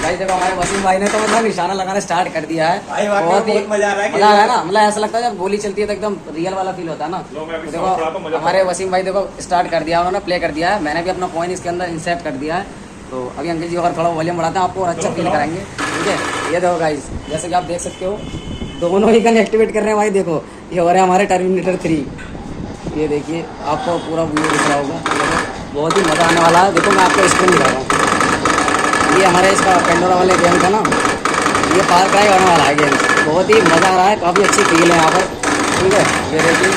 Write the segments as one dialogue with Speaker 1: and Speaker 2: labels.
Speaker 1: भाई देखो हमारे वसीम भाई ने तो मतलब निशाना लगाना स्टार्ट कर दिया है।
Speaker 2: भाई वाकई
Speaker 1: बहुत ही
Speaker 2: बहुत मजा आ रहा है
Speaker 1: मजा है ना, मतलब ऐसा लगता है जब गोली चलती है तो एकदम रियल वाला फील होता है ना।
Speaker 3: लो, मैं अभी
Speaker 1: तो
Speaker 3: समझ पड़ा तो
Speaker 1: देखो
Speaker 3: मजा
Speaker 1: हमारे वसीम भाई देखो स्टार्ट कर दिया, उन्होंने प्ले कर दिया है, मैंने भी अपना कॉइन इसके अंदर इंसर्ट कर दिया है। तो अभी अंकल जी और थोड़ा वॉल्यूम बढ़ाते हैं, आपको और अच्छा फील कराएंगे। ठीक है, ये देखो गाइस जैसे कि आप देख सकते हो दोनों ही गन एक्टिवेट कर रहे हैं भाई। देखो ये हो रहा है हमारे टर्मिनेटर 3, ये देखिए आपको पूरा व्यू दिख रहा होगा, बहुत ही मज़ा आने वाला है। देखो मैं आपको स्क्रीन दिखा रहा हूँ, ये हमारे इसका पेंडोरा वाले गेम का ना, ये फार क्राई होने वाला है गेम, बहुत ही मज़ा आ रहा है, काफ़ी अच्छी फील है यहाँ पर। ठीक है, ये देखिए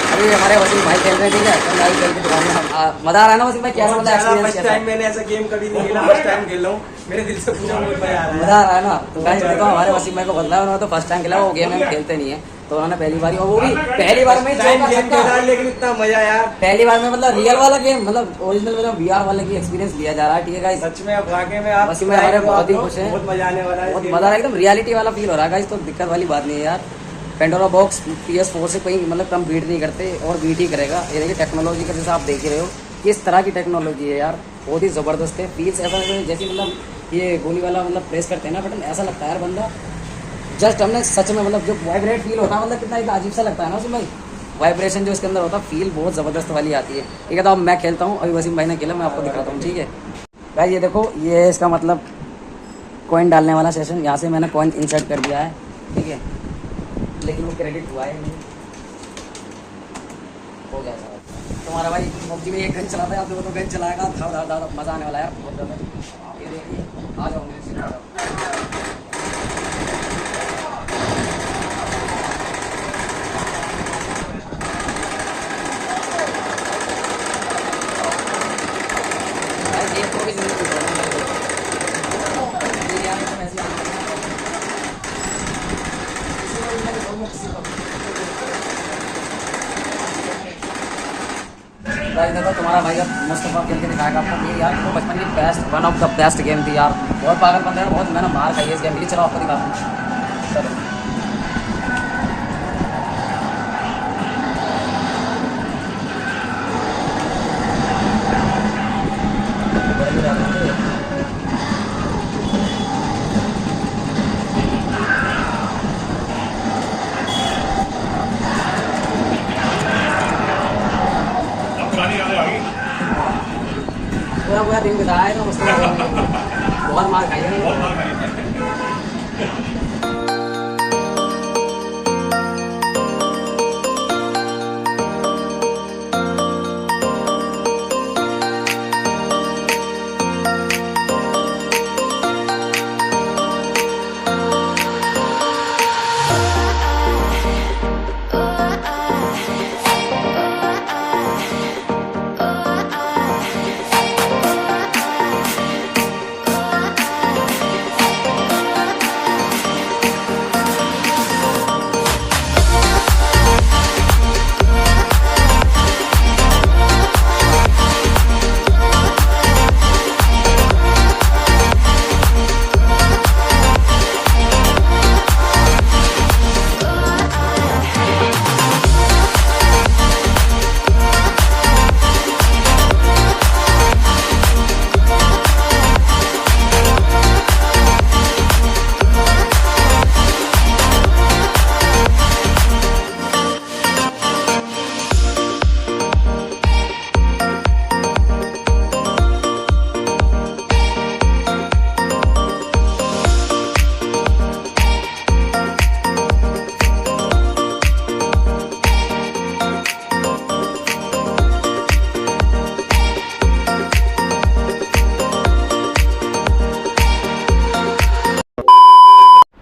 Speaker 1: अभी हमारे वसीम भाई खेल रहे थे, ठीक है, तो लाइव खेल के दिखाऊंगा। मज़ा आ रहा है ना वसीम भाई, कैसा मतलब एक्सपीरियंस
Speaker 2: फर्स्ट
Speaker 1: कैसा?
Speaker 2: टाइम मैंने ऐसा गेम कभी नहीं खेला, फर्स्ट टाइम खेल रहा हूँ, मेरे दिल से पूछा मुझे मजा आ रहा है।
Speaker 1: मज़ा आ रहा है ना। तो गाइस देखो हमारे वसीम भाई को बदला है, उन्होंने तो फर्स्ट टाइम खेला, वो गेम हम खेलते नहीं है, तो उन्होंने पहली बार, और वो भी पहली बार में
Speaker 2: टाइम गेम खेला लेकिन इतना मजा यार,
Speaker 1: पहली बार में मतलब रियल वाला गेम, मतलब ओरिजिनल मतलब वीआर वाले की एक्सपीरियंस लिया जा रहा है। ठीक है गाइस,
Speaker 2: सच में अब वाकई में आप
Speaker 1: वसीम भाई हमारे बहुत ही खुश हैं,
Speaker 2: बहुत मजा आने वाला है,
Speaker 1: बहुत मजा आ रहा है, एकदम रियलिटी वाला फील हो रहा है गाइस। तो दिक्कत वाली बात नहीं है यार, पेंडोरा बॉक्स PS4 से कोई मतलब कम बीट नहीं करते और बीट ही करेगा। ये देखिए टेक्नोलॉजी का जैसा आप देख ही रहे हो, किस तरह की टेक्नोलॉजी है यार, बहुत ही ज़बरदस्त है। फील्स ऐसा जैसे मतलब ये गोली वाला मतलब प्रेस करते हैं ना बटन, ऐसा लगता है यार बंदा जस्ट हमने सच में मतलब जो वाइब्रेट फील होता है, मतलब कितना एक अजीब सा लगता है ना उसमें भाई, वाइब्रेशन जो इसके अंदर होता है, फील बहुत ज़बरदस्त वाली आती है। ठीक है, तो अब मैं खेलता हूँ, अभी वसीम भाई ने खेला, मैं आपको दिखाता हूँ। ठीक है भाई, ये देखो ये है इसका मतलब कॉइन डालने वाला सेशन, यहाँ से मैंने कॉइन इंसर्ट कर दिया है। ठीक है, लेकिन वो क्रेडिट हुआ है नहीं, हो गया सर। तुम्हारा भाई पबजी में एक गन चलाता है, आप दो गन चलाएगा, धार मज़ा आने वाला है यार बहुत ज़्यादा। ये देखिए आ जाओ मेरे से, आ जाओ। भाई एक तो भी ज़रूर भाई देखो तुम्हारा भाई अब मुस्तफा खेल के दिखाएगा आपको। ये यार वो बचपन की best, one of the best game थी यार, बहुत पागल बंदा है, बहुत मैंने मार खाई है इस गेम की। चलो आपको दिखाता हूँ, चलो
Speaker 3: अब पुरानी यादें आ गई।
Speaker 1: पूरा पूरा दिन बिताया है ना मुस्तफा ने, बहुत मार खाई है।
Speaker 3: बहुत मार खाई।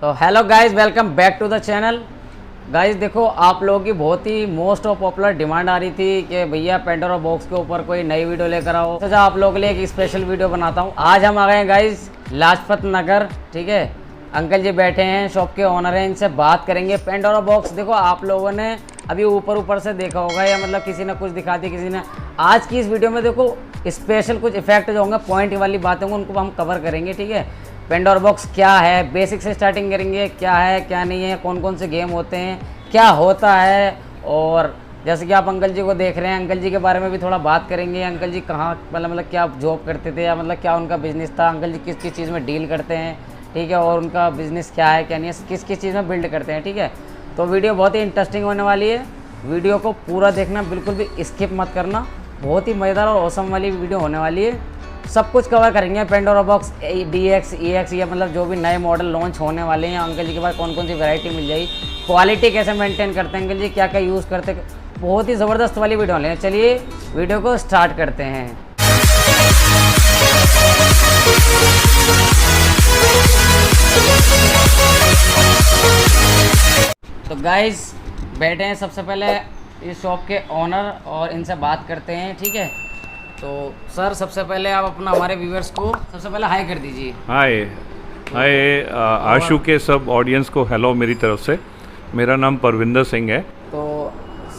Speaker 1: तो hello guys, welcome back to the channel. Guys देखो आप लोगों की बहुत ही मोस्ट ऑफ पॉपुलर डिमांड आ रही थी कि भैया पेंडोरा बॉक्स के ऊपर कोई नई वीडियो लेकर आओ, तो आप लोगों के लिए एक स्पेशल वीडियो बनाता हूँ। आज हम आ गए हैं गाइस लाजपत नगर। ठीक है, अंकल जी बैठे हैं, शॉप के ओनर हैं, इनसे बात करेंगे। पेंडोरा बॉक्स देखो आप लोगों ने अभी ऊपर से देखा होगा, या मतलब किसी ने कुछ दिखा दी, किसी ने। आज की इस वीडियो में देखो स्पेशल कुछ इफेक्ट जो होंगे, पॉइंट वाली बातें होंगी, उनको हम कवर करेंगे। ठीक है, पेंडोरा बॉक्स क्या है, बेसिक से स्टार्टिंग करेंगे, क्या है क्या नहीं है, कौन कौन से गेम होते हैं, क्या होता है, और जैसे कि आप अंकल जी को देख रहे हैं, अंकल जी के बारे में भी थोड़ा बात करेंगे। अंकल जी कहाँ मतलब क्या जॉब करते थे, या मतलब क्या उनका बिजनेस था, अंकल जी किस किस चीज़ में डील करते हैं, ठीक है, और उनका बिजनेस क्या है क्या नहीं है, किस किस चीज़ में बिल्ड करते हैं, ठीक है। तो वीडियो बहुत ही इंटरेस्टिंग होने वाली है, वीडियो को पूरा देखना, बिल्कुल भी स्किप मत करना। बहुत ही मज़ेदार और औसम वाली वीडियो होने वाली है। सब कुछ कवर करेंगे, पेंडोरा बॉक्स DX EX, या मतलब जो भी नए मॉडल लॉन्च होने वाले हैं अंकल जी के पास कौन कौन सी वैरायटी मिल जाएगी, क्वालिटी कैसे मेंटेन करते हैं अंकल जी, क्या क्या यूज़ करते हैं, बहुत ही ज़बरदस्त वाली वीडियो होने। चलिए वीडियो को स्टार्ट करते हैं। तो गाइस बैठे हैं सबसे पहले इस शॉप के ओनर और इनसे बात करते हैं, ठीक है। तो सर सबसे पहले आप अपना हमारे व्यूअर्स को सबसे पहले हाई कर दीजिए।
Speaker 3: हाय हाय आशु के सब ऑडियंस को हेलो मेरी तरफ से। मेरा नाम परविंदर सिंह है।
Speaker 1: तो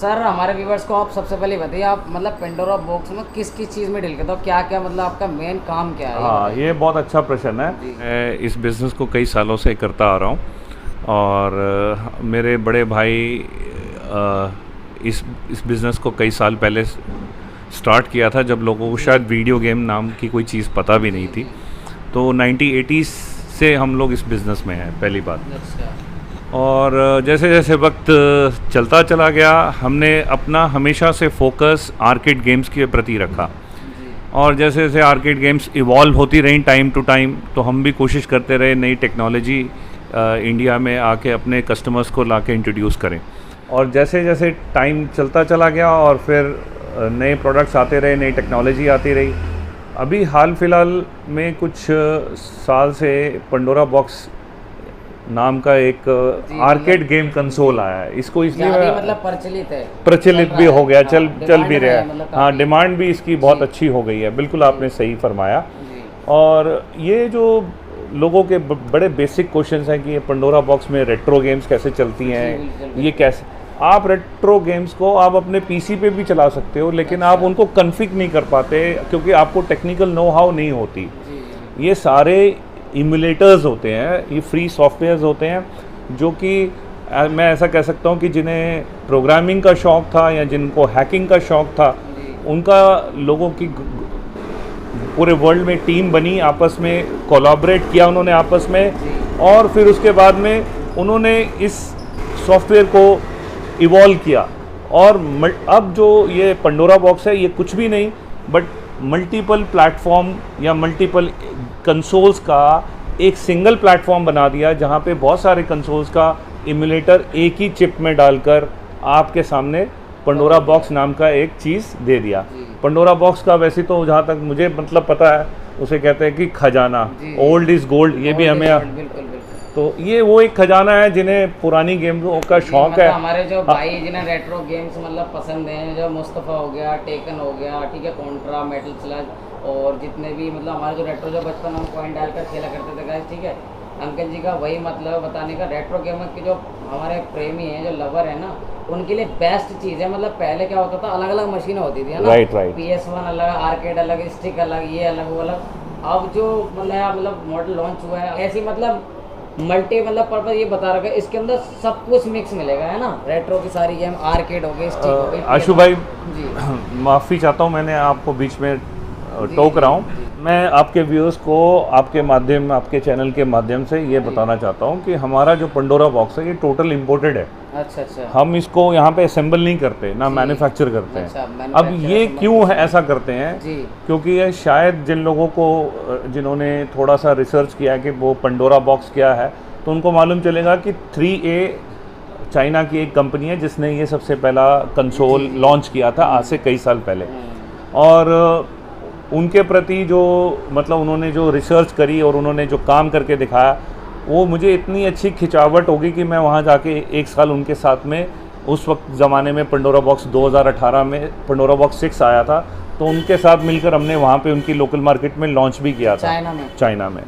Speaker 1: सर हमारे व्यूअर्स को आप सबसे पहले बताइए, आप मतलब पेंडोरा बॉक्स में किस किस चीज़ में डील करते हो, क्या क्या मतलब आपका मेन काम क्या है?
Speaker 3: हाँ, ये बहुत अच्छा प्रश्न है। मैं इस बिज़नेस को कई सालों से करता आ रहा हूँ और मेरे बड़े भाई इस बिज़नेस को कई साल पहले स्टार्ट किया था, जब लोगों को शायद वीडियो गेम नाम की कोई चीज़ पता भी नहीं थी। तो 1980s से हम लोग इस बिज़नेस में हैं, पहली बात। और जैसे जैसे वक्त चलता चला गया, हमने अपना हमेशा से फोकस आर्केड गेम्स के प्रति रखा। और जैसे जैसे आर्केड गेम्स इवॉल्व होती रही टाइम टू टाइम, तो हम भी कोशिश करते रहे नई टेक्नोलॉजी इंडिया में आके अपने कस्टमर्स को लाके इंट्रोड्यूस करें। और जैसे जैसे टाइम चलता चला गया और फिर नए प्रोडक्ट्स आते रहे, नई टेक्नोलॉजी आती रही। अभी हाल फिलहाल में कुछ साल से पेंडोरा बॉक्स नाम का एक आर्केड गेम कंसोल आया है। इसको इसलिए
Speaker 1: मतलब
Speaker 3: प्रचलित भी हो गया, चल भी रहा है। हाँ, डिमांड भी इसकी बहुत अच्छी हो गई है। बिल्कुल आपने सही फरमाया। और ये जो लोगों के बड़े बेसिक क्वेश्चंस हैं कि ये पेंडोरा बॉक्स में रेट्रो गेम्स कैसे चलती हैं, ये कैसे। आप रेट्रो गेम्स को आप अपने पीसी पे भी चला सकते हो, लेकिन आप उनको कन्फिग नहीं कर पाते क्योंकि आपको टेक्निकल नो हाउ नहीं होती। ये सारे इमुलेटर्स होते हैं, ये फ्री सॉफ्टवेयर्स होते हैं, जो कि मैं ऐसा कह सकता हूँ कि जिन्हें प्रोग्रामिंग का शौक़ था या जिनको हैकिंग का शौक़ था, उनका लोगों की पूरे वर्ल्ड में टीम बनी, आपस में कोलैबोरेट किया उन्होंने आपस में, और फिर उसके बाद में उन्होंने इस सॉफ्टवेयर को इवॉल्व किया। और अब जो ये पेंडोरा बॉक्स है, ये कुछ भी नहीं बट मल्टीपल प्लेटफॉर्म या मल्टीपल कंसोल्स का एक सिंगल प्लेटफॉर्म बना दिया, जहाँ पे बहुत सारे कंसोल्स का इमुलेटर एक ही चिप में डालकर आपके सामने पेंडोरा बॉक्स नाम का एक चीज़ दे दिया। पेंडोरा बॉक्स का वैसे तो जहाँ तक मुझे मतलब पता है, उसे कहते हैं कि खजाना, ओल्ड इज़ गोल्ड। ये भी हमें तो ये वो एक खजाना है जिन्हें पुरानी गेमों का शौक
Speaker 1: मतलब
Speaker 3: है।
Speaker 1: हमारे जो भाई जिन्हें रेट्रो गेम्स मतलब पसंद हैं, जो मुस्तफ़ा हो गया, टेकन हो गया, ठीक है, कॉन्ट्रा, मेटल स्लग, और जितने भी मतलब हमारे जो रेट्रो जो बचपन हम कॉइन डालकर खेला करते थे गाइस, ठीक है। अंकल जी का वही मतलब बताने का, रेट्रो गेम के जो हमारे प्रेमी हैं, जो लवर है ना, उनके लिए बेस्ट चीज़ है। मतलब पहले क्या होता था, अलग अलग मशीनें होती थी, है ना,
Speaker 3: राइट।
Speaker 1: PS1 अलग, आर्केड अलग, स्टिक अलग, ये अलग वो अलग। अब जो मतलब मॉडल लॉन्च हुआ है, ऐसी मतलब मल्टी मतलब पर्पज ये बता रखा है, इसके अंदर सब कुछ मिक्स मिलेगा, है ना। रेट्रो की सारी गेम, आर्केड हो गई, स्टिक हो गई।
Speaker 3: आशु भाई माफ़ी चाहता हूँ, मैंने आपको बीच में टोक रहा हूँ। मैं आपके व्यूअर्स को आपके माध्यम, आपके चैनल के माध्यम से ये बताना चाहता हूँ कि हमारा जो पेंडोरा बॉक्स है, ये टोटल इम्पोर्टेड है।
Speaker 1: अच्छा अच्छा।
Speaker 3: हम इसको यहाँ पे असेंबल नहीं करते, ना मैन्युफैक्चर करते हैं। अब ये क्यों है ऐसा करते हैं, क्योंकि ये शायद जिन लोगों को, जिन्होंने थोड़ा सा रिसर्च किया है कि वो पेंडोरा बॉक्स क्या है, तो उनको मालूम चलेगा कि 3A चाइना की एक कंपनी है जिसने ये सबसे पहला कंसोल लॉन्च किया था आज से कई साल पहले। और उनके प्रति जो मतलब उन्होंने जो रिसर्च करी और उन्होंने जो काम करके दिखाया, वो मुझे इतनी अच्छी खिंचावट होगी कि मैं वहाँ जाके एक साल उनके साथ में, उस वक्त ज़माने में पेंडोरा बॉक्स 2018 में पेंडोरा बॉक्स 6 आया था, तो उनके साथ मिलकर हमने वहाँ पे उनकी लोकल मार्केट में लॉन्च भी किया था, चाइना में।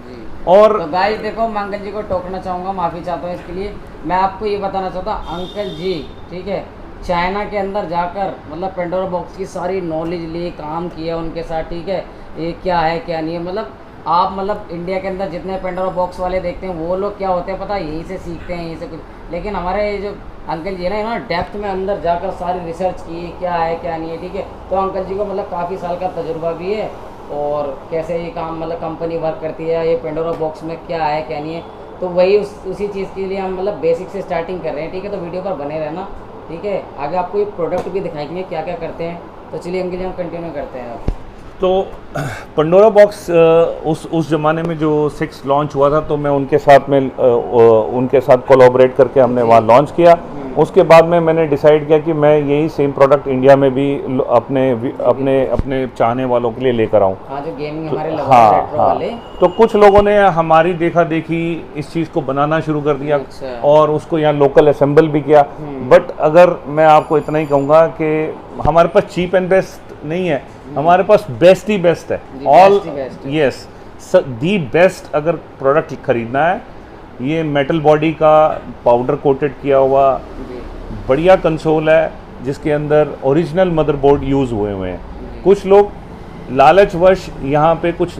Speaker 3: और
Speaker 1: तो गाइस देखो, मैं अंकल जी को टोकना चाहूँगा, माफ़ी चाहता हूँ इसके लिए। मैं आपको ये बताना चाहता हूँ, अंकल जी, ठीक है, चाइना के अंदर जाकर मतलब पेंडोरा बॉक्स की सारी नॉलेज ली, काम किया उनके साथ, ठीक है, ये क्या है क्या नहीं है, मतलब आप मतलब इंडिया के अंदर जितने पेंडोरा बॉक्स वाले देखते हैं वो लोग क्या होते हैं पता है, यहीं से सीखते हैं, यहीं से कुछ। लेकिन हमारे जो अंकल जी है ना, इन्होंने डेप्थ में अंदर जाकर सारी रिसर्च की, क्या है क्या नहीं है, ठीक है। तो अंकल जी को मतलब काफ़ी साल का तजुर्बा भी है, और कैसे ये काम मतलब कंपनी वर्क करती है, ये पेंडोरा बॉक्स में क्या है क्या नहीं है, तो वही उसी चीज़ के लिए हम मतलब बेसिक से स्टार्टिंग कर रहे हैं, ठीक है। तो वीडियो पर बने रहना, ठीक है। आगे आपको ये प्रोडक्ट भी दिखाएंगे क्या क्या करते हैं। तो चलिए अंकल जी हम कंटिन्यू करते हैं अब।
Speaker 3: तो पंडोरा बॉक्स उस ज़माने में जो 6 लॉन्च हुआ था, तो मैं उनके साथ कोलैबोरेट करके हमने वहाँ लॉन्च किया। उसके बाद में मैंने डिसाइड किया कि मैं यही सेम प्रोडक्ट इंडिया में भी अपने चाहने वालों के लिए लेकर आऊँ।
Speaker 1: हाँ, जो गेमिंग हमारे
Speaker 3: हाँ,
Speaker 1: वाले।
Speaker 3: तो कुछ लोगों ने हमारी देखा देखी इस चीज़ को बनाना शुरू कर दिया।
Speaker 1: अच्छा।
Speaker 3: और उसको यहाँ लोकल असेंबल भी किया। बट अगर मैं आपको इतना ही कहूँगा कि हमारे पास चीप एंड बेस्ट नहीं है, हमारे पास बेस्ट ही बेस्ट है। ऑल यस, दी बेस्ट अगर प्रोडक्ट खरीदना है, ये मेटल बॉडी का पाउडर कोटेड किया हुआ बढ़िया कंसोल है, जिसके अंदर ओरिजिनल मदरबोर्ड यूज़ हुए हैं। कुछ लोग लालचवश यहाँ पे कुछ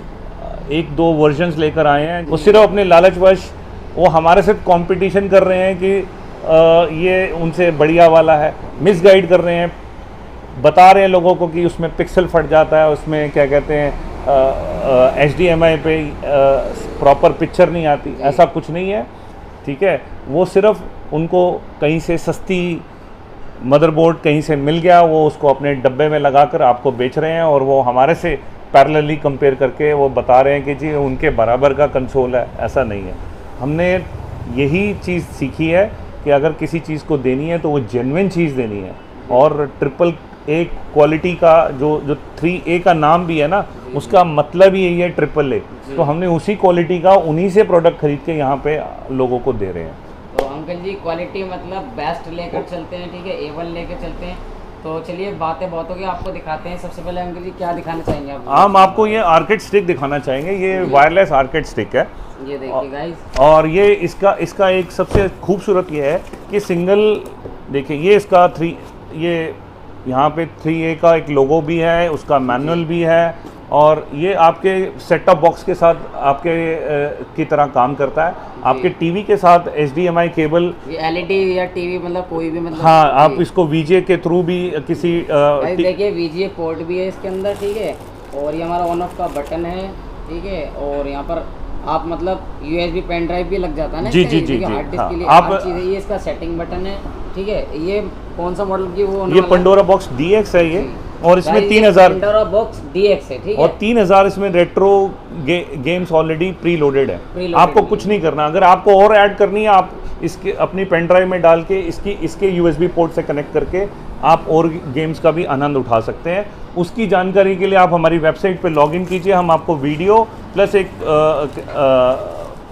Speaker 3: 1-2 वर्जन्स लेकर आए हैं, वो सिर्फ अपने लालचवश वो हमारे साथ कंपटीशन कर रहे हैं कि ये उनसे बढ़िया वाला है, मिसगाइड कर रहे हैं, बता रहे हैं लोगों को कि उसमें पिक्सल फट जाता है, उसमें क्या कहते हैं HDMI पे प्रॉपर पिक्चर नहीं आती। ऐसा कुछ नहीं है, ठीक है। वो सिर्फ उनको कहीं से सस्ती मदरबोर्ड कहीं से मिल गया, वो उसको अपने डब्बे में लगाकर आपको बेच रहे हैं, और वो हमारे से पैरेलली कंपेयर करके वो बता रहे हैं कि जी उनके बराबर का कंसोल है। ऐसा नहीं है। हमने यही चीज़ सीखी है कि अगर किसी चीज़ को देनी है तो वो जेन्युइन चीज़ देनी है। और ट्रिपल ए क्वालिटी का जो 3A का नाम भी है ना, उसका मतलब ही यही है ट्रिपल ए। तो हमने उसी क्वालिटी का उन्हीं से प्रोडक्ट खरीद के यहाँ पे लोगों को दे रहे हैं।
Speaker 1: तो अंकल जी क्वालिटी मतलब बेस्ट लेकर चलते हैं, ठीक है, A1 लेकर चलते हैं। तो चलिए बातें बहुत हो गई, आपको दिखाते हैं। सबसे पहले अंकल जी क्या दिखाना चाहेंगे आप?
Speaker 3: हम आपको ये आर्केड स्टिक दिखाना चाहेंगे। ये वायरलेस आर्केड स्टिक है।
Speaker 1: ये देखिए गाइस,
Speaker 3: और ये इसका एक सबसे खूबसूरत ये है कि सिंगल, देखिए ये इसका ये यहाँ पे 3A का एक लोगो भी है, उसका मैनुअल भी है, और ये आपके सेट टॉप बॉक्स के साथ आपके की तरह काम करता है। आपके टीवी के साथ HDMI केबल,
Speaker 1: LED या टीवी मतलब कोई भी मतलब,
Speaker 3: हाँ, आप इसको VGA के थ्रू भी किसी
Speaker 1: देखिए VGA पोर्ट भी है इसके अंदर, ठीक है। और ये हमारा ऑन ऑफ का बटन है, ठीक है। और यहाँ पर आप मतलब USB पेन ड्राइव भी लग जाता है ना,
Speaker 3: जी,
Speaker 1: हार्ड डिस्क के लिए
Speaker 3: आप
Speaker 1: हर चीज़ है। ये इसका सेटिंग बटन है, ठीक है। ये कौन सा मॉडल की वो?
Speaker 3: ये पंडोरा बॉक्स DX है ये, और इसमें 3000
Speaker 1: पंडोरा बॉक्स DX है, ठीक है।
Speaker 3: और 3000 इसमें retro games already pre loaded है। आपको कुछ नहीं करना। अगर आपको और ऐड करनी है, आप इसके अपनी पेन ड्राइव में डाल के इसके USB पोर्ट से कनेक्ट करके आप और गेम्स का भी आनंद उठा सकते हैं। उसकी जानकारी के लिए आप हमारी वेबसाइट पे लॉगिन कीजिए। हम आपको वीडियो प्लस एक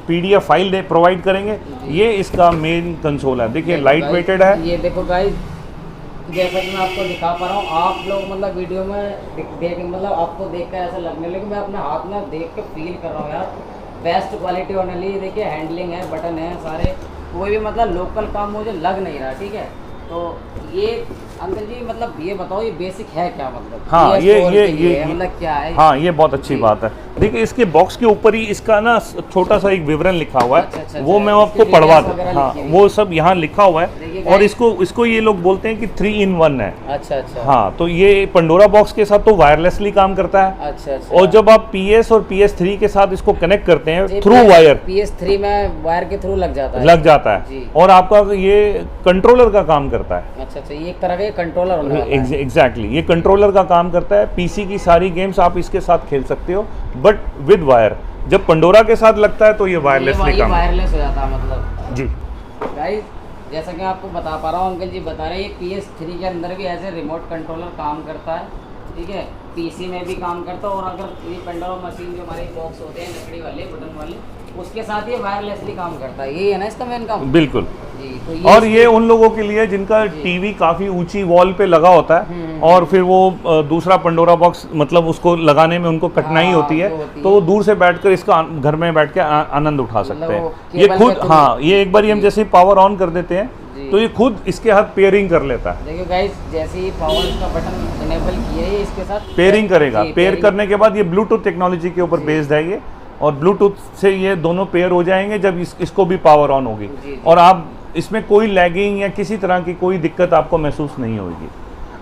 Speaker 3: PDF फाइल प्रोवाइड करेंगे। ये इसका मेन कंसोल है। देखिए लाइट वेटेड है।
Speaker 1: ये देखो गाइस, जैसा कि मैं आपको दिखा पा रहा हूँ, आप लोग मतलब वीडियो में देख मतलब आपको देख कर ऐसा लगने, लेकिन मैं अपने हाथ में देख के फील कर रहा हूँ यार, बेस्ट क्वालिटी होने लिए। देखिए हैंडलिंग है, बटन है सारे, कोई भी मतलब लोकल काम मुझे लग नहीं रहा, ठीक है। तो ये अंकल जी मतलब ये बताओ, ये बेसिक है क्या मतलब?
Speaker 3: हाँ, ये
Speaker 1: मतलब क्या है?
Speaker 3: हाँ, ये बहुत अच्छी बात है। देखिए इसके बॉक्स के ऊपर ही इसका ना छोटा सा एक विवरण लिखा हुआ है।
Speaker 1: अच्छा,
Speaker 3: वो मैं आपको पढ़वा दूँ। हाँ, वो सब यहाँ लिखा हुआ है। और इसको ये लोग बोलते हैं कि 3-in-1 है।
Speaker 1: अच्छा।
Speaker 3: हाँ, तो ये पंडोरा बॉक्स के साथ तो वायरलेसली काम करता है।
Speaker 1: अच्छा।
Speaker 3: और जब आप PS और PS3 के साथ इसको कनेक्ट करते हैं थ्रू वायर,
Speaker 1: PS3 में वायर के थ्रू लग जाता है।
Speaker 3: और आपका ये कंट्रोलर का काम करता है।
Speaker 1: अच्छा, ये एक तरह का कंट्रोलर होने वाला है।
Speaker 3: एग्जैक्टली, ये कंट्रोलर का काम करता है। PC की सारी गेम्स आप इसके साथ खेल सकते हो, बट विद वायर। जब पंडोरा के साथ लगता है तो ये वायरलेसली काम,
Speaker 1: वायरलेस हो जाता है मतलब।
Speaker 3: जी
Speaker 1: गाइस, जैसा कि आपको बता पा रहा हूँ, अंकल जी बता रहे हैं, ये PS3 के अंदर भी ऐसे रिमोट कंट्रोलर काम करता है, ठीक है। PC में भी काम करता है। और अगर ये पेंडोरा मशीन जो हमारे बॉक्स होते हैं लकड़ी वाले बटन वाले, उसके साथ ये वायरलेसली काम करता है। यही है ना इसका मेन काम?
Speaker 3: बिल्कुल।
Speaker 1: तो
Speaker 3: और ये उन लोगों के लिए जिनका टीवी काफ़ी ऊंची वॉल पे लगा होता है, और फिर वो दूसरा पंडोरा बॉक्स मतलब उसको लगाने में उनको कठिनाई होती है, तो वो दूर से बैठकर इसका घर में बैठ के आनंद उठा सकते हैं। ये खुद, हाँ, ये एक बार हम जैसे पावर ऑन कर देते हैं तो ये खुद इसके हाथ पेयरिंग कर लेता है।
Speaker 1: देखिए गाइस, जैसे ही पावर का बटन इनेबल किया है, इसके साथ
Speaker 3: पेयरिंग करेगा। पेयर करने के बाद ये ब्लूटूथ टेक्नोलॉजी के ऊपर बेस्ड है ये, और ब्लूटूथ से ये दोनों पेयर हो जाएंगे जब इसको भी पावर ऑन होगी,
Speaker 1: जी।
Speaker 3: और आप इसमें कोई लैगिंग या किसी तरह की कोई दिक्कत आपको महसूस नहीं होगी।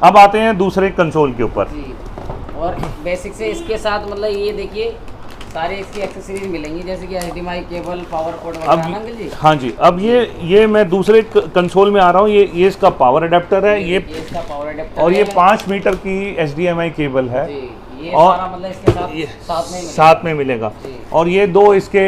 Speaker 3: अब आते हैं दूसरे कंसोल के ऊपर।
Speaker 1: जी। और बेसिक से इसके साथ मतलब ये देखिए सारे इसकी एक्सेसरीज मिलेंगी, जैसे कि HDMI केबल, पावर पोर्ट वगैरह ना अंकल जी।
Speaker 3: हाँ जी, अब ये मैं दूसरे कंसोल में आ रहा हूँ। ये इसका पावर अडेप्टर है, ये
Speaker 1: इसका पावर अडेप्टर
Speaker 3: और ये
Speaker 1: है।
Speaker 3: 5 मीटर की HDMI केबल है,
Speaker 1: जी, ये
Speaker 3: और
Speaker 1: सारा मतलब इसके साथ
Speaker 3: साथ में मिलेगा।
Speaker 1: जी।
Speaker 3: और ये 2 इसके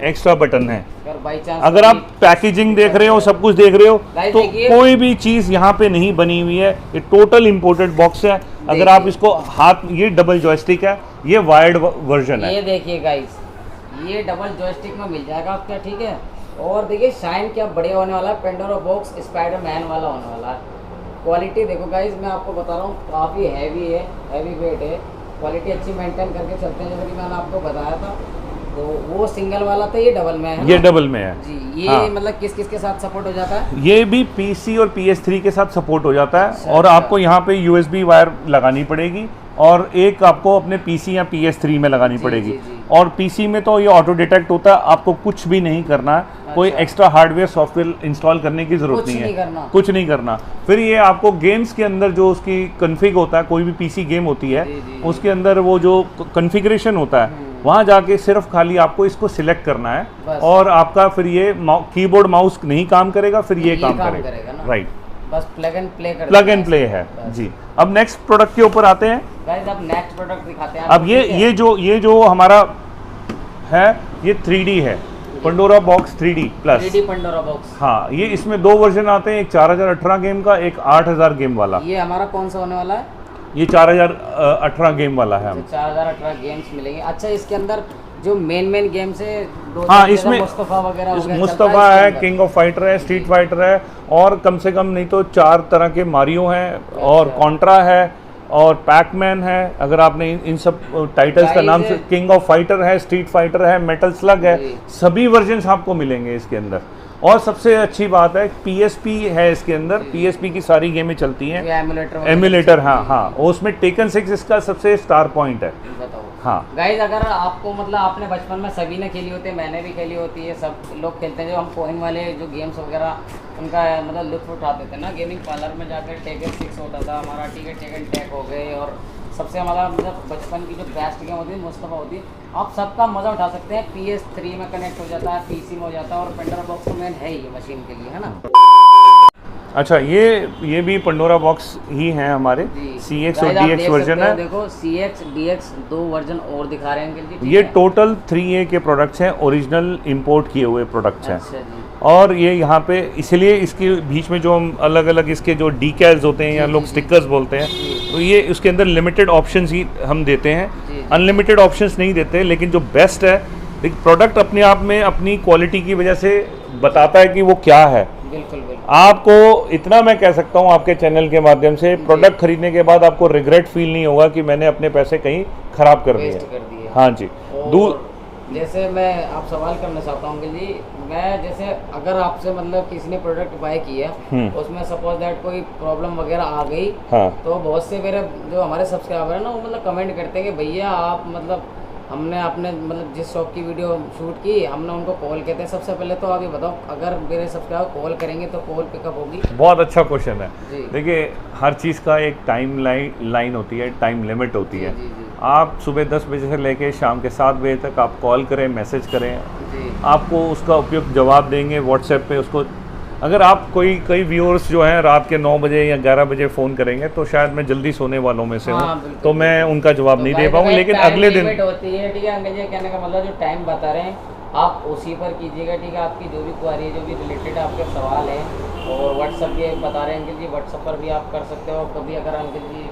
Speaker 3: एक्स्ट्रा बटन है।
Speaker 1: अगर बाई चांस
Speaker 3: अगर आप पैकेजिंग देख रहे हो, सब कुछ देख रहे हो,
Speaker 1: Guys,
Speaker 3: तो
Speaker 1: देखिए।
Speaker 3: कोई भी चीज़ यहाँ पे नहीं बनी हुई है, ये टोटल इंपोर्टेड बॉक्स है। अगर आप इसको हाथ, ये डबल जॉयस्टिक है, ये वायर्ड वर्जन है।
Speaker 1: ये देखिए गाइस, ये डबल जॉयस्टिक में मिल जाएगा आपका, ठीक है। और देखिए शाइन क्या बढ़िया होने वाला है, पेंडोरा बॉक्स स्पाइडरमैन वाला होने वाला है। क्वालिटी देखो गाइस, मैं आपको बता रहा हूँ काफ़ी हैवी है, हैवी वेट है, क्वालिटी अच्छी मेंटेन करके चलते हैं, जैसे कि मैंने आपको बताया था। तो वो सिंगल वाला था, ये डबल में है।
Speaker 3: ये डबल में है
Speaker 1: जी। ये
Speaker 3: हाँ।
Speaker 1: मतलब किस किस के साथ सपोर्ट हो जाता है?
Speaker 3: ये भी PC और PS3 के साथ सपोर्ट हो जाता है।
Speaker 1: अच्छा,
Speaker 3: और
Speaker 1: अच्छा।
Speaker 3: आपको यहाँ पे USB वायर लगानी पड़ेगी, और एक आपको अपने PC या PS3 में लगानी
Speaker 1: जी,
Speaker 3: पड़ेगी।
Speaker 1: जी, जी।
Speaker 3: और PC में तो ये ऑटो डिटेक्ट होता है, आपको कुछ भी नहीं करना है, कोई
Speaker 1: अच्छा।
Speaker 3: एक्स्ट्रा हार्डवेयर सॉफ्टवेयर इंस्टॉल करने की ज़रूरत
Speaker 1: कुछ
Speaker 3: नहीं
Speaker 1: नहीं
Speaker 3: है,
Speaker 1: करना।
Speaker 3: कुछ नहीं करना। फिर ये आपको गेम्स के अंदर जो उसकी कन्फिग होता है, कोई भी PC गेम होती है,
Speaker 1: जी, जी,
Speaker 3: उसके अंदर वो जो कन्फिग्रेशन होता है, वहाँ जाके सिर्फ खाली आपको इसको सिलेक्ट करना है,
Speaker 1: बस।
Speaker 3: और आपका फिर ये कीबोर्ड माउस नहीं काम करेगा, फिर ये काम
Speaker 1: करेगा
Speaker 3: करेगा।
Speaker 1: ना।
Speaker 3: राइट,
Speaker 1: बस प्लग एंड प्ले कर
Speaker 3: प्लग एंड प्ले है जी। अब नेक्स्ट प्रोडक्ट के ऊपर आते हैं।
Speaker 1: गाइस अब नेक्स्ट प्रोडक्ट दिखाते हैं
Speaker 3: अब
Speaker 1: आपको, ठीक है?
Speaker 3: ये जो हमारा है, ये 3D है, Pandora box 3D plus.
Speaker 1: 3D Pandora box.
Speaker 3: हाँ, ये इसमें 2 वर्जन आते हैं, एक 4018 गेम का, एक 8000 गेम वाला।
Speaker 1: ये हमारा कौन सा होने वाला है?
Speaker 3: ये 4018 गेम वाला है।
Speaker 1: 4018 गेम्स मिलेंगे। अच्छा, इसके अंदर जो मेन गेम्स है,
Speaker 3: हाँ, इसमें
Speaker 1: मुस्तफा वगैरह हो गया,
Speaker 3: मुस्तफा
Speaker 1: चलता
Speaker 3: है,
Speaker 1: इसके
Speaker 3: किंग ऑफ फाइटर है, स्ट्रीट फाइटर है, और कम से कम नहीं तो 4 तरह के मारियो हैं, और कॉन्ट्रा है, और पैकमैन है। अगर आपने इन सब टाइटल्स का नाम,
Speaker 1: Guys,
Speaker 3: किंग ऑफ फाइटर है, स्ट्रीट फाइटर है, मेटल स्लग है,
Speaker 1: जी।
Speaker 3: सभी वर्जन्स आपको मिलेंगे इसके अंदर। और सबसे अच्छी बात है, PSP है इसके अंदर, PSP की सारी गेमें चलती हैं,
Speaker 1: अंदर
Speaker 3: एमुलेटर। हाँ हाँ, और उसमें टेकन 6 इसका सबसे स्टार पॉइंट है।
Speaker 1: बताओ।
Speaker 3: हाँ
Speaker 1: गाइज अगर आपको मतलब आपने बचपन में सभी ने खेली होती है, मैंने भी खेली होती है, सब लोग खेलते हैं, जो हम कोइन वाले जो गेम्स वगैरह उनका मतलब लुत्फ उठाते थे ना, गेमिंग पार्लर में जाकर टेकन 6 होता था हमारा, ठीक है, टेकन टैक हो गए, और सबसे हमारा मतलब बचपन की जो बेस्ट गेम होती है मुस्तफा होती है। आप सबका मज़ा उठा सकते हैं, PS3 में कनेक्ट हो जाता है, PC में हो जाता है, और पेंडोरा बॉक्स तो मेन है ही मशीन के लिए, है ना।
Speaker 3: अच्छा, ये भी पंडोरा बॉक्स ही हैं हमारे, CX और
Speaker 1: Guys, आप
Speaker 3: DX
Speaker 1: देख
Speaker 3: वर्जन
Speaker 1: सकते हो,
Speaker 3: है।
Speaker 1: देखो CX DX 2 वर्जन और दिखा रहे हैं अंकल जी, ठीक
Speaker 3: ये
Speaker 1: है?
Speaker 3: टोटल 3A के प्रोडक्ट्स हैं, ओरिजिनल इंपोर्ट किए हुए प्रोडक्ट्स हैं।
Speaker 1: अच्छा जी।
Speaker 3: और ये यहाँ पे इसलिए इसके बीच में जो हम अलग अलग इसके जो डीकैल्स होते हैं, या लोग स्टिकर्स बोलते हैं, तो ये उसके अंदर लिमिटेड ऑप्शंस ही हम देते हैं, अनलिमिटेड ऑप्शंस नहीं देते। लेकिन जो बेस्ट है, प्रोडक्ट अपने आप में अपनी क्वालिटी की वजह से बताता है कि वो क्या है।
Speaker 1: बिल्कुल बिल्कुल।
Speaker 3: आपको इतना मैं कह सकता हूँ आपके चैनल के माध्यम से, प्रोडक्ट खरीदने के बाद आपको रिग्रेट फील नहीं होगा कि मैंने अपने पैसे कहीं खराब कर दिए।
Speaker 1: वेस्ट कर दिए।
Speaker 3: हाँ जी।
Speaker 1: और जैसे मैं आप सवाल करना चाहता हूँ अंकल जी, मैं जैसे अगर आपसे मतलब किसी ने प्रोडक्ट बाय किया, उसमें सपोज दैट कोई प्रॉब्लम वगैरह आ गई,
Speaker 3: हाँ,
Speaker 1: तो बहुत से मेरे जो हमारे सब्सक्राइबर है ना, वो मतलब कमेंट करते हैं कि भैया आप मतलब हमने अपने मतलब जिस शॉप की वीडियो शूट की, हमने उनको कॉल कहते हैं। सबसे पहले तो आप ये बताओ, अगर मेरे सब्सक्राइबर कॉल करेंगे तो कॉल पिकअप होगी?
Speaker 3: बहुत अच्छा क्वेश्चन है।
Speaker 1: जी।
Speaker 3: देखिए, हर चीज़ का एक टाइम लाइन होती है, टाइम लिमिट होती है।
Speaker 1: जी, जी।
Speaker 3: आप सुबह 10 बजे से लेके शाम के 7 बजे तक आप कॉल करें, मैसेज करें,
Speaker 1: जी।
Speaker 3: आपको उसका उपयुक्त जवाब देंगे व्हाट्सएप पे उसको। अगर आप कई व्यूअर्स जो हैं रात के 9 बजे या 11 बजे फ़ोन करेंगे, तो शायद मैं जल्दी सोने वालों में से हूँ,
Speaker 1: हाँ, बिल्कुल,
Speaker 3: तो मैं उनका जवाब नहीं दे पाऊँ। लेकिन
Speaker 1: टाइम
Speaker 3: अगले दिन
Speaker 1: लिमिट होती है, ठीक है अंकल जी, कहने का मतलब जो टाइम बता रहे हैं आप उसी पर कीजिएगा, ठीक है। आपकी जो भी क्वारी है, जो भी रिलेटेड आपके सवाल हैं, और व्हाट्सअप ये बता रहे हैं अंकल जी, व्हाट्सअप पर भी आप कर सकते हो। कभी अगर अंकल जी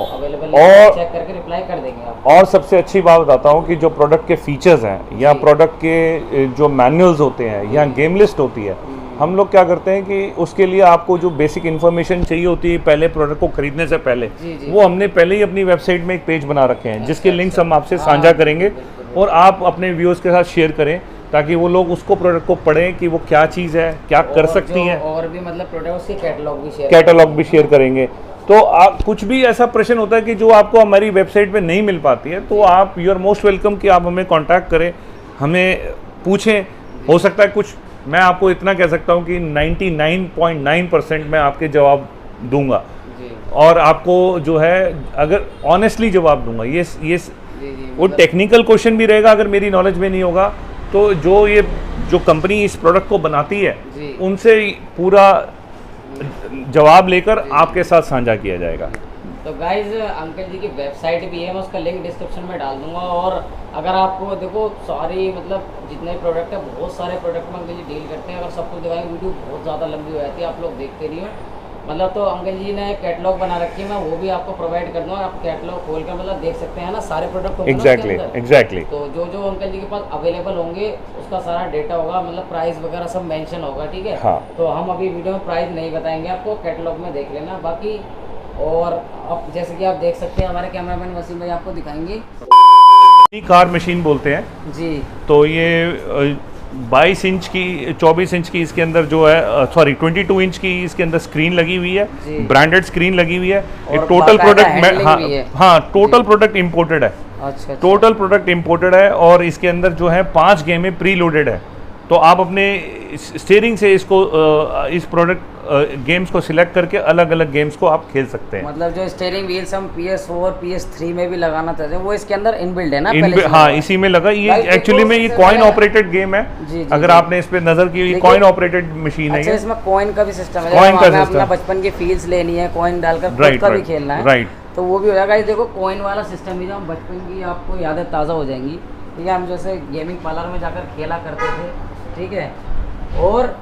Speaker 1: अवेलेबल है, चेक करके रिप्लाई कर देंगे आप।
Speaker 3: और सबसे अच्छी बात बताता हूँ कि जो प्रोडक्ट के फीचर्स हैं, या प्रोडक्ट के जो मैनुअल्स होते हैं, या गेम लिस्ट होती है, हम लोग क्या करते हैं कि उसके लिए आपको जो बेसिक इन्फॉर्मेशन चाहिए होती है पहले प्रोडक्ट को खरीदने से पहले, वो हमने पहले ही अपनी वेबसाइट में एक पेज बना रखे हैं, जिसके लिंक्स हम आपसे साझा करेंगे, और आप अपने व्यूअर्स के साथ शेयर करें, ताकि वो लोग उसको प्रोडक्ट को पढ़ें कि वो क्या चीज़ है, क्या कर सकती हैं,
Speaker 1: और भी मतलब प्रोडक्ट उसके कैटलॉग भी शेयर
Speaker 3: कैटलॉग भी शेयर करेंगे। तो आप कुछ भी ऐसा प्रश्न होता है कि जो आपको हमारी वेबसाइट पे नहीं मिल पाती है, तो आप यू आर मोस्ट वेलकम कि आप हमें कांटेक्ट करें, हमें पूछें। हो सकता है कुछ, मैं आपको इतना कह सकता हूँ कि 99.9% मैं आपके जवाब दूंगा और आपको जो है अगर ऑनेस्टली जवाब दूंगा। ये वो टेक्निकल क्वेश्चन भी रहेगा, अगर मेरी नॉलेज में नहीं होगा तो जो कंपनी इस प्रोडक्ट को बनाती है उनसे पूरा जवाब लेकर आपके साथ साझा किया जाएगा।
Speaker 1: तो गाइज अंकल जी की वेबसाइट भी है, मैं उसका लिंक डिस्क्रिप्शन में डाल दूंगा। और अगर आपको देखो सारी मतलब जितने प्रोडक्ट है, बहुत सारे प्रोडक्ट में अंकल जी डील करते हैं। अगर सब कुछ दिखाएंगे वीडियो बहुत ज़्यादा लंबी हो जाती है, आप लोग देखते रहिए। मतलब तो अंकल जी ने कैटलॉग बना रखी है, मैं वो भी आपको प्रोवाइड कर दूँगा। आप कैटलॉग खोल कर मतलब देख सकते हैं ना, सारे प्रोडक्ट होंगे
Speaker 3: एग्जैक्टली।
Speaker 1: तो जो अंकल जी के पास अवेलेबल होंगे उसका सारा डेटा होगा, मतलब प्राइस वगैरह सब मेंशन होगा, ठीक है।
Speaker 3: हाँ।
Speaker 1: तो हम अभी वीडियो में प्राइस नहीं बताएंगे आपको, कैटलॉग में देख लेना बाकी। और अब जैसे कि आप देख सकते हैं हमारे कैमरामैन वसीम भाई आपको दिखाएंगे,
Speaker 3: कार मशीन बोलते हैं
Speaker 1: जी।
Speaker 3: तो ये 22 इंच की 24 इंच की इसके अंदर जो है, सॉरी 22 इंच की इसके अंदर स्क्रीन लगी हुई है, ब्रांडेड स्क्रीन लगी हुई है। ये टोटल प्रोडक्ट हाँ टोटल प्रोडक्ट इम्पोर्टेड है।
Speaker 1: अच्छा।
Speaker 3: टोटल प्रोडक्ट इम्पोर्टेड है और इसके अंदर जो है 5 गेमें प्री लोडेड है। तो आप अपने स्टीयरिंग से इसको इस प्रोडक्ट गेम्स को सिलेक्ट करके अलग अलग गेम्स को आप खेल सकते हैं।
Speaker 1: मतलब जो स्टीयरिंग व्हील्स हम PS4 PS3 में भी लगाना चाहते हैं वो इसके अंदर इनबिल्ट है ना?
Speaker 3: हाँ इसी में लगा। ये एक्चुअली में ये कॉइन ऑपरेटेड गेम है। अगर आपने इस पे नजर की, ये कॉइन ऑपरेटेड मशीन है।
Speaker 1: अच्छा, इसमें कॉइन का भी सिस्टम है,
Speaker 3: कॉइन का सिस्टम,
Speaker 1: अपना बचपन की फील्स लेनी है, कॉइन डालकर खुद का भी खेलना है,
Speaker 3: राइट।
Speaker 1: तो वो भी हो जाएगा। देखो कॉइन वाला सिस्टम भी, जो हम बचपन की आपको यादें ताज़ा हो जाएंगी, ठीक है। हम जैसे गेमिंग पार्लर में जाकर खेला करते थे, ठीक है। और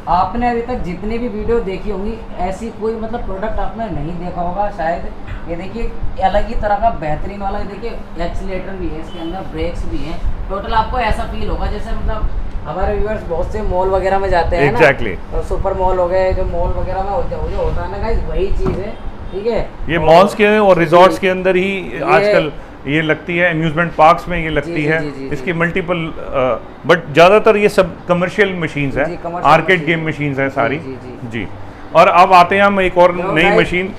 Speaker 1: आपने अभी तक जितनी भी वीडियो देखी होंगी, ऐसी कोई मतलब प्रोडक्ट आपने नहीं देखा होगा शायद। ये देखिए अलग ही तरह का बेहतरीन वाला, ये देखिए एक्सीलेटर भी है इसके अंदर, ब्रेक्स भी हैं। टोटल आपको ऐसा फील होगा जैसे मतलब हमारे व्यूअर्स बहुत से मॉल वगैरह में जाते हैं ना, तो सुपर मॉल हो गए, जो मॉल वगैरह में जो होता है ना गाइस, वही चीज़ है, ठीक है।
Speaker 3: ये मॉल्स के और रिजॉर्ट्स के अंदर ही आजकल ये लगती है, अम्यूजमेंट पार्क्स में ये लगती है। इसकी मल्टीपल बट ज़्यादातर ये सब कमर्शियल मशीन्स हैं, आर्केड गेम मशीन्स हैं सारी जी। और अब आते हैं हम एक और नई मशीन,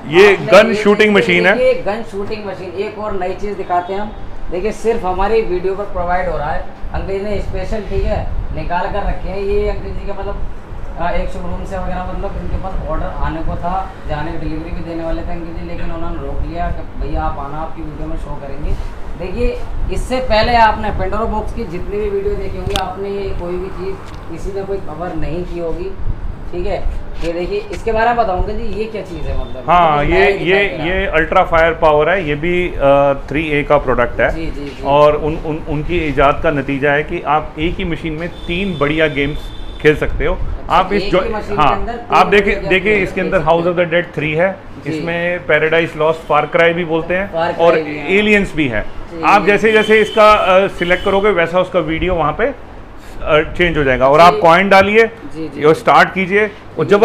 Speaker 3: ये गन शूटिंग मशीन है।
Speaker 1: गन शूटिंग मशीन, एक और नई चीज़ दिखाते हैं हम। देखिए सिर्फ हमारी वीडियो पर प्रोवाइड हो रहा है, अंकल जी ने स्पेशल, ठीक है, निकाल कर रखे हैं। ये अंकल जी का मतलब एक शोरूम से वगैरह मतलब इनके पास ऑर्डर आने को था, जाने डिलीवरी भी देने वाले थे अंकल जी, लेकिन उन्होंने रोक लिया कि भैया आप आना, आपकी वीडियो में शो करेंगे। देखिए इससे पहले आपने पेंडोरा बॉक्स की जितनी भी वीडियो देखी होंगी, आपने ये कोई भी चीज़ किसी ने कोई कवर नहीं की होगी, ठीक है। ये देखिए इसके बारे में बताऊंगा जी, ये क्या चीज़ है मतलब।
Speaker 3: हाँ, ये अल्ट्रा फायर पावर है, ये भी 3A का प्रोडक्ट है।
Speaker 1: जी।
Speaker 3: और उनकी इजाद का नतीजा है कि आप एक ही मशीन में 3 बढ़िया गेम्स खेल सकते हो। आप इस आप देखिए इसके अंदर हाउस ऑफ द डेड 3 है, इसमें पैराडाइज लॉस्ट, फार क्राई भी बोलते हैं, और एलियंस भी है। आप जैसे जैसे इसका सिलेक्ट करोगे वैसा उसका वीडियो वहाँ पे चेंज हो जाएगा। और आप कॉइन डालिए और स्टार्ट कीजिए, और जब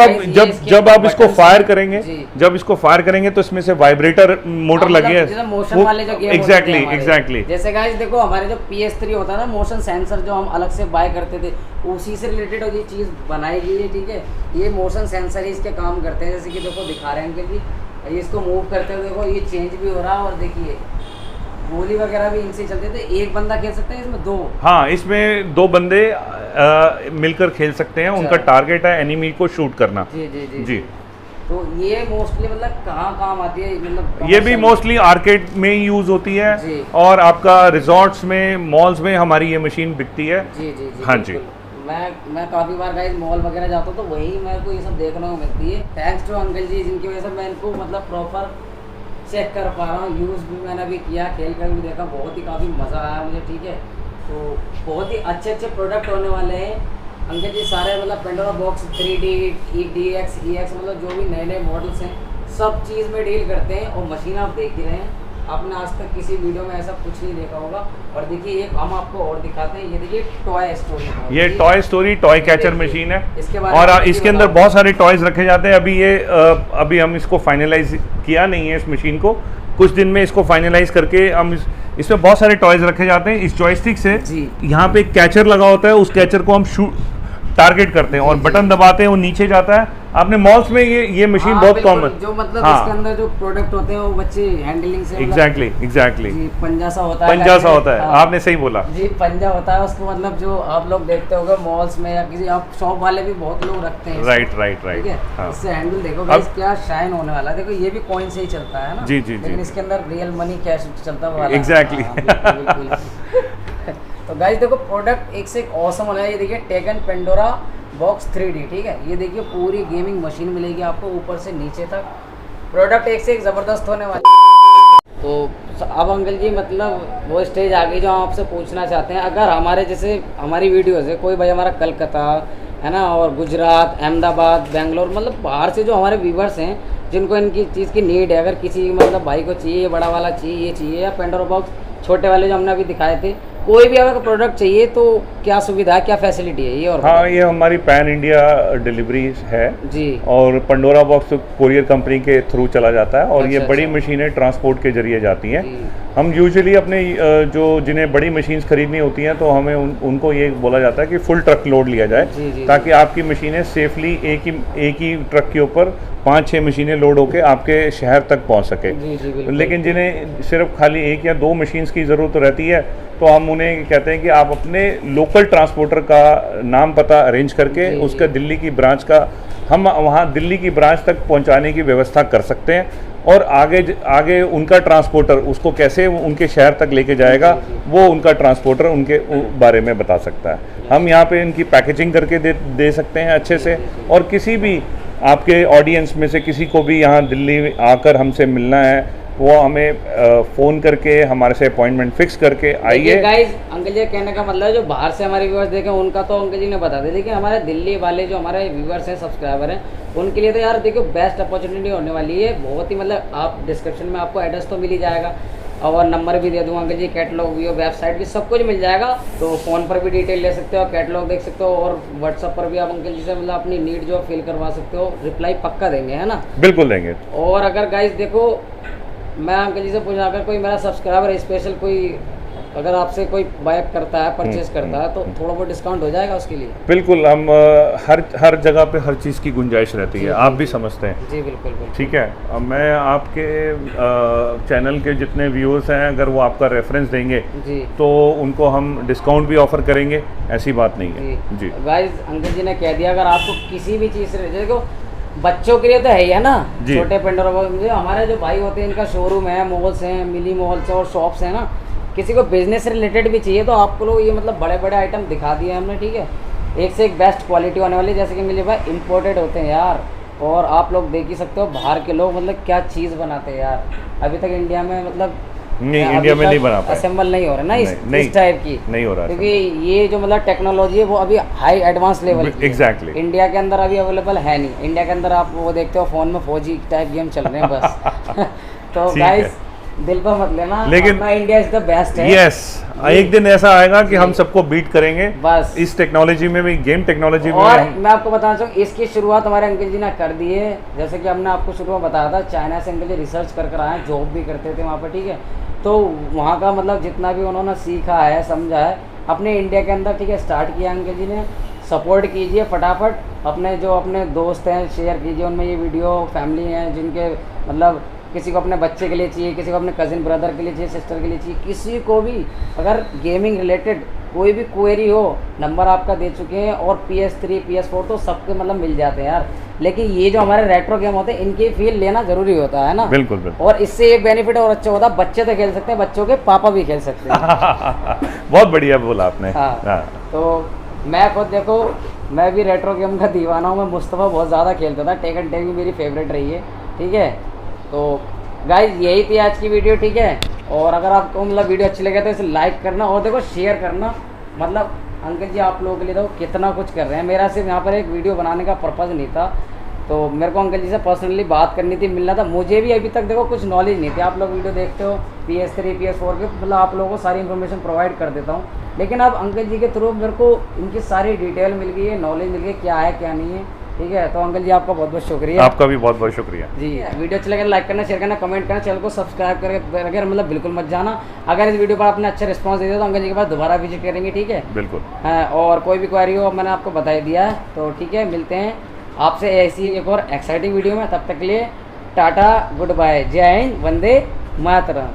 Speaker 3: आप इसको फायर करेंगे, जब इसको फायर करेंगे तो इसमें से वाइब्रेटर मोटर लगी है,
Speaker 1: मोशन वाले जो गेम
Speaker 3: एग्जैक्टली।
Speaker 1: जैसे गाइस देखो हमारे जो PS3 होता है ना, मोशन सेंसर जो हम अलग से बाय करते थे, उसी से रिलेटेड ये चीज़ बनाई गई है, ठीक है। ये मोशन सेंसर ही इसके काम करते हैं, जैसे कि देखो दिखा रहे हैं कि जी इसको मूव करते हुए देखो ये चेंज भी हो रहा है। और देखिए गोली वगैरह भी इनसे चलते थे, एक बंदा खेल सकता है इसमें 2?
Speaker 3: हाँ, इसमें 2 बंदे मिलकर खेल सकते हैं। उनका टारगेट है एनिमी को शूट करना। जी।
Speaker 1: तो ये मोस्टली मतलब कहाँ काम आती है, मतलब
Speaker 3: ये भी मोस्टली आर्केड में ही यूज होती है, और आपका रिजॉर्ट्स में, मॉल्स में हमारी ये मशीन बिकती है।
Speaker 1: जी।
Speaker 3: हाँ जी।
Speaker 1: मैं काफ़ी बार गाइस मॉल वगैरह जाता हूँ तो वही मेरे को ये सब देखने को मिलती है। थैंक्स टू अंकल जी, जिनकी वजह से मैं इनको मतलब प्रॉपर चेक कर पा रहा हूँ। यूज़ भी मैंने भी किया, खेल कर भी देखा, बहुत ही काफ़ी मज़ा आया मुझे, ठीक है। तो बहुत ही अच्छे प्रोडक्ट होने वाले हैं अंकल जी सारे, मतलब Pandora box 3D DX EX मतलब जो भी नए मॉडल्स हैं सब चीज़ में डील करते हैं। और मशीन आप देख ही रहे हैं, आपने आज तक किसी वीडियो में ऐसा कुछ नहीं देखा होगा। और देखिए एक हम आपको और दिखाते हैं, ये देखिए टॉय स्टोरी,
Speaker 3: ये toy story toy catcher machine है, और इसके अंदर बहुत सारे टॉयज रखे जाते हैं। अभी हम इसको फाइनलाइज किया नहीं है इस मशीन को, कुछ दिन में इसको फाइनलाइज करके हम इसमें बहुत सारे टॉयज रखे जाते हैं। इस जॉयस्टिक से यहाँ पे एक कैचर लगा होता है, उस कैचर को हम टारगेट करते हैं और बटन दबाते हैं, वो नीचे जाता है। आपने मॉल्स में ये मशीन
Speaker 1: हाँ,
Speaker 3: बहुत
Speaker 1: बिल्कुल,
Speaker 3: कॉमन,
Speaker 1: जो मतलब
Speaker 3: हाँ
Speaker 1: इसके अंदर जो प्रोडक्ट होते हैं वो बच्चे हैंडलिंग से मतलब
Speaker 3: एग्जैक्टली
Speaker 1: जी, पंजा सा होता है,
Speaker 3: पंजा सा होता है,
Speaker 1: हाँ।
Speaker 3: आपने सही बोला।
Speaker 1: जी पंजा होता है उसको, मतलब जो आप लोग देखते होगे मॉल्स में या किसी आप शॉप वाले भी बहुत लोग रखते हैं इसको,
Speaker 3: राइट
Speaker 1: ठीक है।
Speaker 3: हाँ
Speaker 1: इससे हैंडल देखो
Speaker 3: अब-
Speaker 1: गाइस क्या शाइन होने वाला है, देखो ये भी कॉइन से ही चलता है ना,
Speaker 3: जी, जी,
Speaker 1: लेकिन
Speaker 3: जी।
Speaker 1: इसके अंदर रियल मनी कैश चलता हुआ
Speaker 3: Exactly.
Speaker 1: तो गाइस देखो प्रोडक्ट एक से एक ऑसम होना है। ये देखिए टेकन पेंडोरा बॉक्स 3D, ठीक है। ये देखिए पूरी गेमिंग मशीन मिलेगी आपको ऊपर से नीचे तक, प्रोडक्ट एक से एक ज़बरदस्त होने वाला। तो अब अंकल जी मतलब वो स्टेज आ गई जो हम आपसे पूछना चाहते हैं, अगर हमारे जैसे हमारी वीडियोज़ है, कोई भाई हमारा कलकत्ता है ना, और गुजरात, अहमदाबाद, बेंगलोर, मतलब बाहर से जो हमारे व्यूवर्स हैं जिनको इनकी चीज़ की नीड है, अगर किसी मतलब भाई को चाहिए, बड़ा वाला चाहिए, ये चाहिए, या पेंडोरा बॉक्स छोटे वाले जो हमने अभी दिखाए थे, कोई भी अगर प्रोडक्ट चाहिए तो क्या सुविधा है, क्या फैसिलिटी है ये? और
Speaker 3: हाँ, ये हमारी पैन इंडिया डिलीवरी है
Speaker 1: जी,
Speaker 3: और पंडोरा बॉक्स कोरियर कंपनी के थ्रू चला जाता है, और ये
Speaker 1: अच्छा,
Speaker 3: बड़ी
Speaker 1: अच्छा।
Speaker 3: मशीनें ट्रांसपोर्ट के जरिए जाती हैं।
Speaker 1: जी।
Speaker 3: हम यूजुअली अपने जो जिन्हें बड़ी मशीन्स खरीदनी होती हैं तो हमें उनको ये बोला जाता है कि फुल ट्रक लोड लिया जाए,
Speaker 1: जी, जी,
Speaker 3: ताकि आपकी मशीनें सेफली एक ही ट्रक के ऊपर 5-6 मशीनें लोड होकर आपके शहर तक पहुंच सके।
Speaker 1: जी, जी, बिल्कुल।
Speaker 3: लेकिन जिन्हें सिर्फ खाली 1 या 2 मशीन्स की ज़रूरत रहती है तो हम उन्हें कहते हैं कि आप अपने लोकल ट्रांसपोर्टर का नाम पता अरेंज करके
Speaker 1: जी,
Speaker 3: उसका
Speaker 1: जी।
Speaker 3: दिल्ली की ब्रांच का, हम वहाँ दिल्ली की ब्रांच तक पहुँचाने की व्यवस्था कर सकते हैं, और आगे उनका ट्रांसपोर्टर उसको कैसे उनके शहर तक लेके जाएगा वो उनका ट्रांसपोर्टर उनके बारे में बता सकता है। हम यहाँ पे इनकी पैकेजिंग करके दे सकते हैं अच्छे से, और किसी भी आपके ऑडियंस में से किसी को भी यहाँ दिल्ली आकर हमसे मिलना है वो हमें फ़ोन करके हमारे से अपॉइंटमेंट फिक्स करके आइए।
Speaker 1: गाइस अंकल जी कहने का मतलब है जो बाहर से हमारे व्यूअर्स देखें उनका तो अंकल जी ने बता दिया, लेकिन हमारे दिल्ली वाले जो हमारे व्यूअर्स हैं, सब्सक्राइबर हैं, उनके लिए तो यार देखो बेस्ट अपॉर्चुनिटी होने वाली है बहुत ही। मतलब आप डिस्क्रिप्शन में आपको एड्रेस तो मिल ही जाएगा और नंबर भी दे दूँगा अंकल जी, कैटलॉग भी, वेबसाइट भी, सब कुछ मिल जाएगा। तो फ़ोन पर भी डिटेल ले सकते हो, कैटलॉग देख सकते हो, और व्हाट्सअप पर भी आप अंकल जी से मतलब अपनी नीड जो फिल करवा सकते हो, रिप्लाई पक्का देंगे, है ना?
Speaker 3: बिल्कुल देंगे।
Speaker 1: और अगर गाइस देखो मैं अंकल जी से पूछा, अगर कोई मेरा सब्सक्राइबर स्पेशल कोई अगर आपसे कोई बाइक करता है, परचेज करता है, तो थोड़ा बहुत डिस्काउंट हो जाएगा उसके लिए?
Speaker 3: बिल्कुल, हम हर जगह पे हर चीज़ की गुंजाइश रहती है, आप भी समझते हैं।
Speaker 1: जी बिल्कुल बिल्कुल।
Speaker 3: ठीक है, अब मैं आपके चैनल के जितने व्यूअर्स हैं अगर वो आपका रेफरेंस देंगे
Speaker 1: जी
Speaker 3: तो उनको हम डिस्काउंट भी ऑफ़र करेंगे, ऐसी बात नहीं है जी।
Speaker 1: गाइस अंकल जी ने कह दिया अगर आपको किसी भी चीज़ से देखो, बच्चों के लिए तो है ही है ना,
Speaker 3: जी।
Speaker 1: छोटे पेंडोरा बॉक्स हमारे जो भाई होते हैं इनका शोरूम है, मॉल्स हैं, मिनी मॉल्स और शॉप्स हैं ना, किसी को बिजनेस से रिलेटेड भी चाहिए तो आपको लोग ये मतलब बड़े बड़े आइटम दिखा दिए हमने, ठीक है। एक से एक बेस्ट क्वालिटी होने वाली है, जैसे कि मिले भाई इम्पोर्टेड होते हैं यार, और आप लोग देख ही सकते हो बाहर के लोग मतलब क्या चीज़ बनाते हैं यार, अभी तक इंडिया में मतलब
Speaker 3: नहीं, इंडिया में नहीं बना पाए,
Speaker 1: असेंबल नहीं हो रहा ना
Speaker 3: नहीं,
Speaker 1: इस टाइप की,
Speaker 3: नहीं हो रहा,
Speaker 1: क्योंकि ये जो मतलब टेक्नोलॉजी है वो अभी हाई एडवांस लेवल की है।
Speaker 3: एग्जैक्टली
Speaker 1: इंडिया के अंदर अभी अवेलेबल है नहीं। इंडिया के अंदर आप वो देखते हो फ़ोन में 4G टाइप गेम चल रहे हैं बस तो
Speaker 3: ठीक है।
Speaker 1: गाइस दिल पर मत लेना,
Speaker 3: लेकिन
Speaker 1: अपना इंडिया इज द बेस्ट है।
Speaker 3: यस, एक दिन ऐसा आएगा कि हम सबको बीट करेंगे
Speaker 1: बस
Speaker 3: इस टेक्नोलॉजी में भी, गेम टेक्नोलॉजी में
Speaker 1: और
Speaker 3: हम।
Speaker 1: मैं आपको बताना चाहूँ इसकी शुरुआत हमारे अंकल जी ने कर दी है, जैसे कि हमने आपको शुरू में बताया था, चाइना से अंकल जी रिसर्च कर आए, जॉब भी करते थे वहाँ पर, ठीक है। तो वहाँ का मतलब जितना भी उन्होंने सीखा है, समझा है, अपने इंडिया के अंदर, ठीक है, स्टार्ट किया अंकल जी ने। सपोर्ट कीजिए फटाफट, अपने दोस्त हैं शेयर कीजिए उनमें ये वीडियो, फैमिली हैं जिनके मतलब किसी को अपने बच्चे के लिए चाहिए, किसी को अपने कज़िन ब्रदर के लिए चाहिए, सिस्टर के लिए चाहिए, किसी को भी अगर गेमिंग रिलेटेड कोई भी क्वेरी हो, नंबर आपका दे चुके हैं, और PS3 PS4 तो सबके मतलब मिल जाते हैं यार। लेकिन ये जो हमारे रेट्रो गेम होते हैं इनकी फील लेना जरूरी होता है ना।
Speaker 3: बिल्कुल बिल्कुल।
Speaker 1: और इससे एक बेनिफिट और अच्छा होता है, बच्चे तो खेल सकते हैं, बच्चों के पापा भी खेल सकते हैं
Speaker 3: बहुत बढ़िया बोला आपने।
Speaker 1: हाँ। तो मैं खुद देखो, मैं भी रेट्रो गेम का दीवाना हूँ, मैं मुस्तफ़ा बहुत ज़्यादा खेलता था, टेकन टेक भी मेरी फेवरेट रही है, ठीक है। तो गाइज यही थी आज की वीडियो, ठीक है। और अगर आपको मतलब वीडियो अच्छी लगे तो इसे लाइक करना और देखो शेयर करना। मतलब अंकल जी आप लोगों के लिए तो कितना कुछ कर रहे हैं, मेरा सिर्फ यहाँ पर एक वीडियो बनाने का पर्पज़ नहीं था, तो मेरे को अंकल जी से पर्सनली बात करनी थी, मिलना था। मुझे भी अभी तक देखो कुछ नॉलेज नहीं थी, आप लोग वीडियो देखते हो PS3 PS4 के, मतलब आप लोगों को सारी इन्फॉर्मेशन प्रोवाइड कर देता हूँ, लेकिन अब अंकल जी के थ्रू मेरे को इनकी सारी डिटेल मिल गई है, नॉलेज मिल गई क्या है क्या नहीं है, ठीक है। तो अंकल जी आपका बहुत बहुत शुक्रिया।
Speaker 3: आपका भी बहुत बहुत शुक्रिया
Speaker 1: जी। वीडियो अच्छा लगे लाइक करना, शेयर करना, कमेंट करना, चैनल को सब्सक्राइब करके अगर मतलब बिल्कुल मत जाना। अगर इस वीडियो पर आपने अच्छा रिस्पांस दे दिया तो अंकल जी के पास दोबारा विजिट करेंगे, ठीक है।
Speaker 3: बिल्कुल।
Speaker 1: हाँ, और कोई भी क्वेरी हो मैंने आपको बता दिया है, तो ठीक है, मिलते हैं आपसे ऐसी एक और एक्साइटिंग वीडियो में, तब तक के लिए टाटा, गुड बाय, जय हिंद, वंदे मातरम।